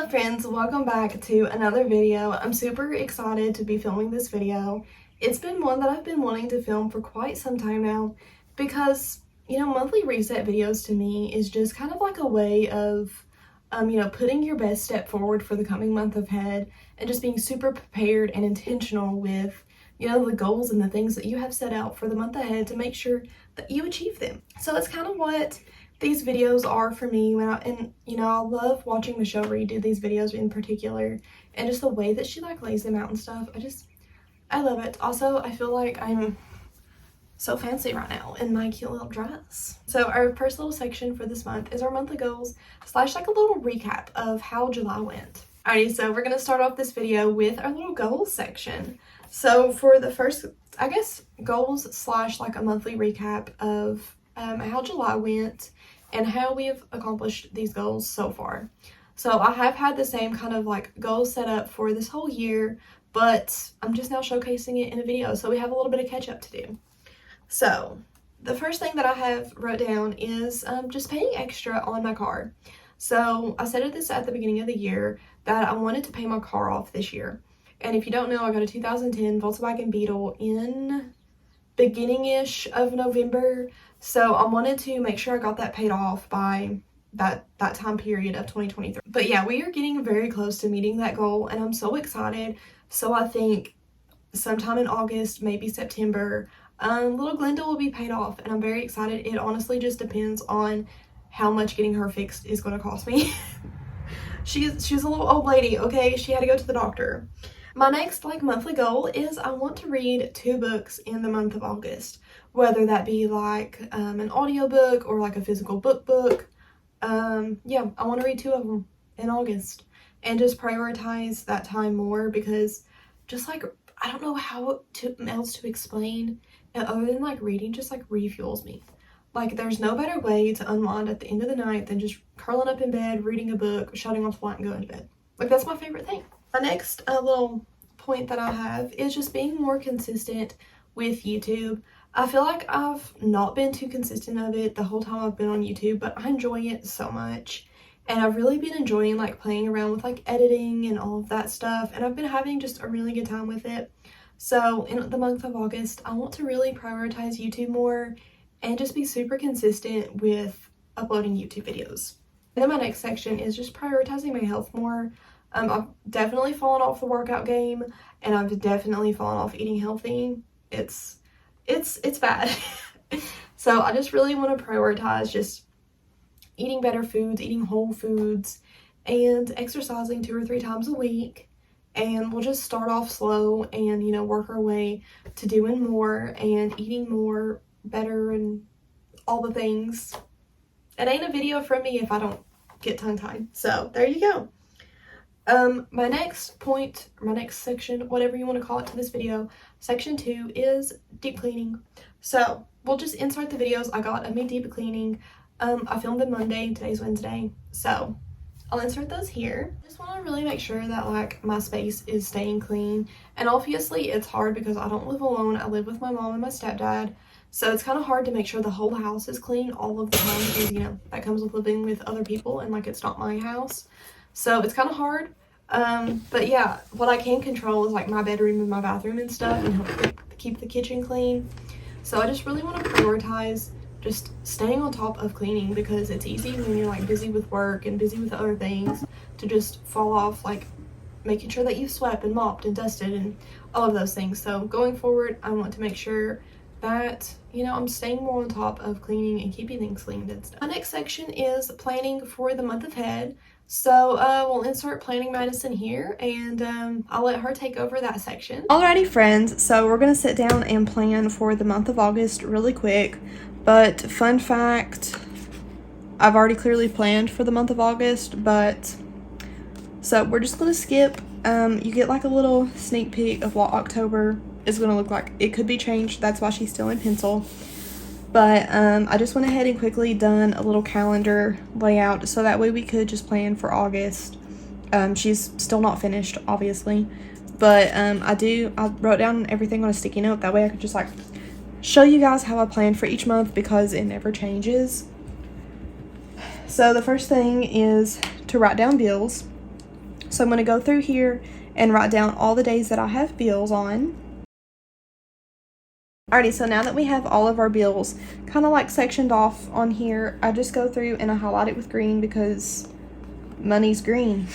Hello friends, welcome back to another video. I'm super excited to be filming this video. It's been one that I've been wanting to film for quite some time now because, monthly reset videos to me is just kind of like a way of, putting your best step forward for the coming month ahead and just being super prepared and intentional with, the goals and the things that you have set out for the month ahead to make sure that you achieve them. So it's kind of what these videos are for me I love watching Michelle Reed do these videos in particular, and just the way that she lays them out and stuff. I love it. Also, I feel like I'm so fancy right now in my cute little dress. So our first little section for this month is our monthly goals / a little recap of how July went. Alrighty, so we're gonna start off this video with our little goals section. So for the first, goals / a monthly recap of how July went and how we've accomplished these goals so far. So I have had the same kind of goals set up for this whole year, but I'm just now showcasing it in a video, so we have a little bit of catch up to do. So the first thing that I have wrote down is just paying extra on my car. So I said this at the beginning of the year that I wanted to pay my car off this year. And if you don't know, I got a 2010 Volkswagen Beetle in beginning-ish of November. So I wanted to make sure I got that paid off by that time period of 2023. But yeah, we are getting very close to meeting that goal and I'm so excited. So I think sometime in August, maybe September, little Glenda will be paid off and I'm very excited. It honestly just depends on how much getting her fixed is going to cost me. She's a little old lady, okay? She had to go to the doctor. My next monthly goal is I want to read 2 books in the month of August, whether that be an audiobook or a physical book. Yeah, I want to read 2 of them in August and just prioritize that time more because just I don't know how else to explain it other than reading just refuels me. There's no better way to unwind at the end of the night than just curling up in bed, reading a book, shutting off the light and going to bed. That's my favorite thing. My next little point that I have is just being more consistent with YouTube. I feel like I've not been too consistent of it the whole time I've been on YouTube, but I enjoy it so much. And I've really been enjoying playing around with editing and all of that stuff. And I've been having just a really good time with it. So in the month of August, I want to really prioritize YouTube more and just be super consistent with uploading YouTube videos. And then my next section is just prioritizing my health more. I've definitely fallen off the workout game and I've definitely fallen off eating healthy. It's bad. So I just really want to prioritize just eating better foods, eating whole foods, and exercising 2 or 3 times a week. And we'll just start off slow and, work our way to doing more and eating more, better, and all the things. It ain't a video from me if I don't get tongue-tied. So there you go. My next point, my next section, whatever you want to call it to this video, section 2 is deep cleaning. So we'll just insert the videos I got of me deep cleaning. I filmed them Monday, today's Wednesday, so I'll insert those here. I just want to really make sure that my space is staying clean, and obviously it's hard because I don't live alone. I live with my mom and my stepdad, so it's kind of hard to make sure the whole house is clean all of the time because that comes with living with other people and it's not my house. So it's kind of hard, but yeah, what I can control is my bedroom and my bathroom and stuff and help keep the kitchen clean. So I just really want to prioritize just staying on top of cleaning because it's easy when you're busy with work and busy with other things to just fall off making sure that you've swept and mopped and dusted and all of those things. So going forward, I want to make sure that I'm staying more on top of cleaning and keeping things cleaned and stuff. My next section is planning for the month ahead. So we'll insert Planning Madison here and I'll let her take over that section. Alrighty friends, so we're gonna sit down and plan for the month of August really quick. But fun fact, I've already clearly planned for the month of August, but so we're just gonna skip. You get a little sneak peek of what October is gonna look like. It could be changed, that's why she's still in pencil. But I just went ahead and quickly done a little calendar layout so that way we could just plan for August. She's still not finished, obviously, but I wrote down everything on a sticky note. That way I could just show you guys how I plan for each month because it never changes. So the first thing is to write down bills. So I'm going to go through here and write down all the days that I have bills on. Alrighty, so now that we have all of our bills kind of like sectioned off on here, I just go through and I highlight it with green because money's green.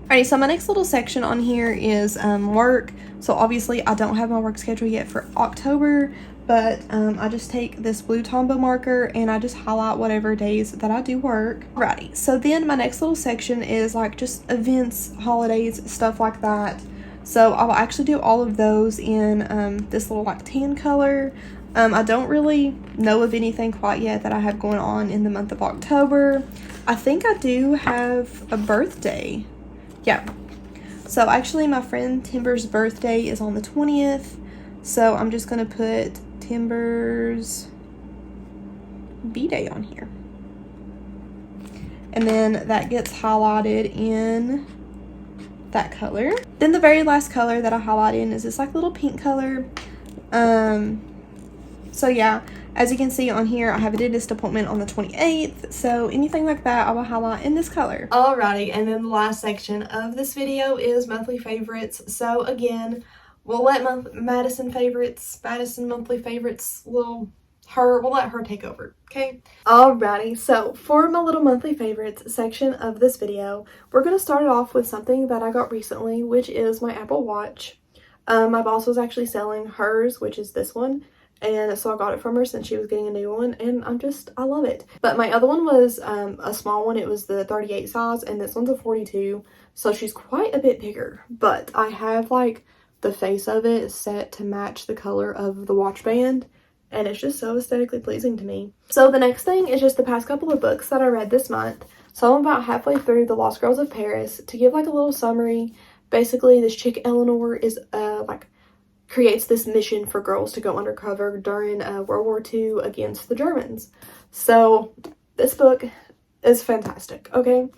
Alrighty, so my next little section on here is work. So obviously I don't have my work schedule yet for October, but I just take this blue Tombow marker and I just highlight whatever days that I do work. Alrighty, so then my next little section is like just events, holidays, stuff like that. So I'll actually do all of those in this little like tan color. I don't really know of anything quite yet that I have going on in the month of October. I think I do have a birthday. Yeah. So actually my friend Timber's birthday is on the 20th. So I'm just going to put Timber's B-Day on here. And then that gets highlighted in that color. Then the very last color that I highlight in is this like little pink color. So yeah, as you can see on here, I have a dentist appointment on the 28th. So anything like that, I will highlight in this color. Alrighty, and then the last section of this video is monthly favorites. So again, we'll let Madison monthly favorites, we'll let her take over, okay? Alrighty, so for my little monthly favorites section of this video, we're going to start it off with something that I got recently, which is my Apple Watch. My boss was actually selling hers, which is this one, and so I got it from her since she was getting a new one, and I love it. But my other one was a small one. It was the 38 size, and this one's a 42, so she's quite a bit bigger. But I have like the face of it set to match the color of the watch band, and it's just so aesthetically pleasing to me. So the next thing is just the past couple of books that I read this month. So I'm about halfway through The Lost Girls of Paris. To give like a little summary, basically this chick Eleanor is creates this mission for girls to go undercover during World War II against the Germans. So this book is fantastic, okay?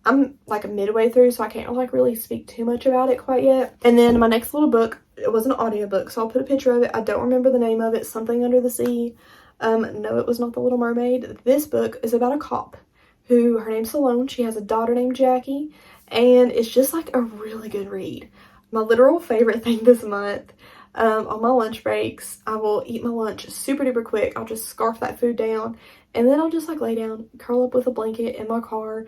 I'm like midway through, so I can't like really speak too much about it quite yet. And then my next little book, it was an audiobook, so I'll put a picture of it. I don't remember the name of it. Something Under the Sea. No, it was not The Little Mermaid. This book is about a cop who, her name's Salone. She has a daughter named Jackie, and it's just like a really good read. My literal favorite thing this month, on my lunch breaks, I will eat my lunch super duper quick. I'll just scarf that food down, and then I'll just like lay down, curl up with a blanket in my car,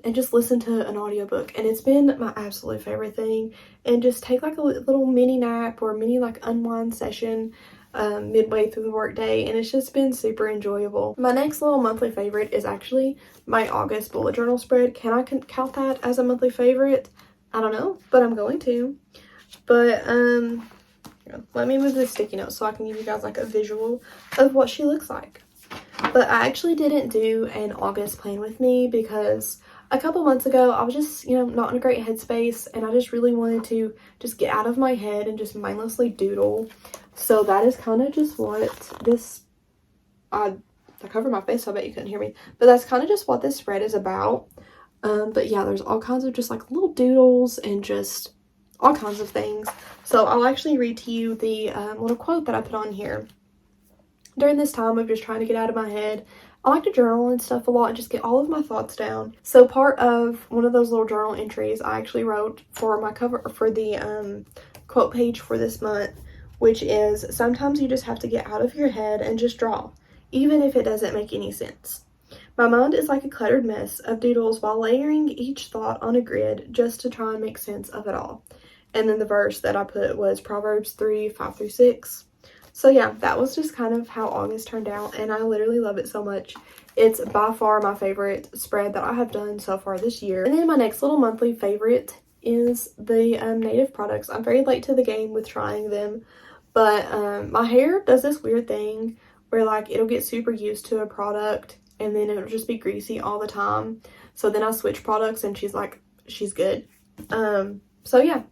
and just listen to an audiobook. And it's been my absolute favorite thing. And just take like a little mini nap or mini like unwind session midway through the workday, and it's just been super enjoyable. My next little monthly favorite is actually my August bullet journal spread. Can I count that as a monthly favorite? I don't know, but I'm going to. But let me move this sticky note so I can give you guys like a visual of what she looks like. But I actually didn't do an August plan with me because a couple months ago I was just, not in a great headspace, and I just really wanted to just get out of my head and just mindlessly doodle. So that is kind of just what this, I covered my face so I bet you couldn't hear me, but that's kind of just what this spread is about. But yeah, there's all kinds of just like little doodles and just all kinds of things. So I'll actually read to you the little quote that I put on here. During this time of just trying to get out of my head, I like to journal and stuff a lot and just get all of my thoughts down. So part of one of those little journal entries I actually wrote for my cover, for the quote page for this month, which is, sometimes you just have to get out of your head and just draw, even if it doesn't make any sense. My mind is like a cluttered mess of doodles while layering each thought on a grid just to try and make sense of it all. And then the verse that I put was Proverbs 3:5-6. So yeah, that was just kind of how August turned out, and I literally love it so much. It's by far my favorite spread that I have done so far this year. And then my next little monthly favorite is the Native products. I'm very late to the game with trying them, but my hair does this weird thing where like it'll get super used to a product and then it'll just be greasy all the time. So then I switch products and she's good. So yeah,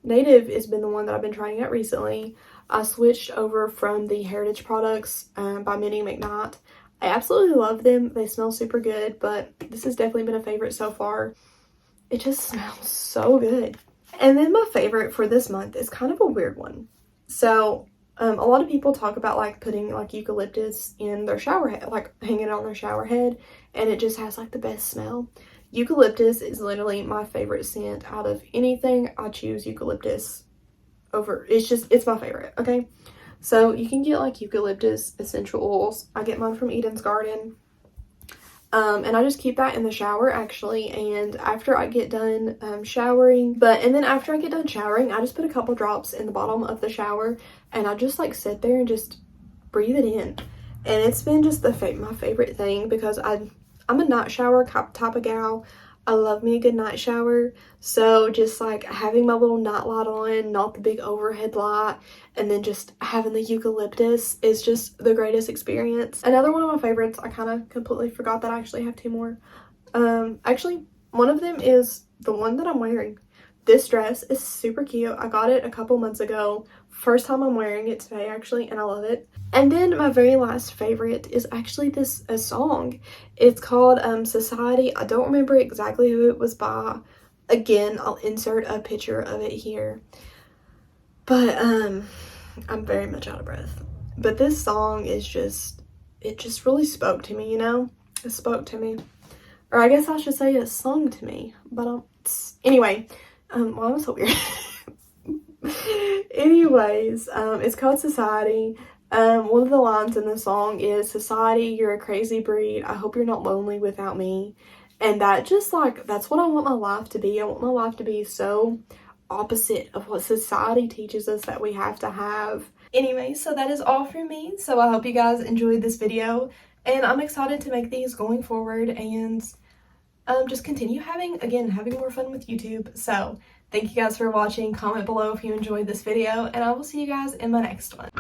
Native has been the one that I've been trying out recently. I switched over from the Heritage products by Minnie McKnight. I absolutely love them. They smell super good, but this has definitely been a favorite so far. It just smells so good. And then my favorite for this month is kind of a weird one. So a lot of people talk about like putting like eucalyptus in their shower head, like hanging it on their shower head, and it just has like the best smell. Eucalyptus is literally my favorite scent out of anything. I choose eucalyptus over. It's my favorite, okay? So you can get like eucalyptus essential oils. I get mine from Eden's Garden. And I just keep that in the shower actually, and after I get done showering, and then after I get done showering, I just put a couple drops in the bottom of the shower, and I just like sit there and just breathe it in. And it's been just my favorite thing, because I'm a night shower type of gal. I love me a good night shower. So just like having my little night light on, not the big overhead light, and then just having the eucalyptus is just the greatest experience. Another one of my favorites, I kind of completely forgot that I actually have two more. Actually, one of them is the one that I'm wearing. This dress is super cute. I got it a couple months ago. First time I'm wearing it today actually, and I love it. And then my very last favorite is actually a song. It's called Society. I don't remember exactly who it was by. Again, I'll insert a picture of it here. But I'm very much out of breath. But this song is it just really spoke to me, you know? It spoke to me. Or I guess I should say it sung to me. But anyway, why am I so weird? Anyways, it's called Society. One of the lines in the song is, "Society, you're a crazy breed. I hope you're not lonely without me." And that just like, that's what I want my life to be. I want my life to be so opposite of what society teaches us that we have to have. Anyway, so that is all for me. So I hope you guys enjoyed this video, and I'm excited to make these going forward and just continue having more fun with YouTube. So thank you guys for watching. Comment below if you enjoyed this video, and I will see you guys in my next one.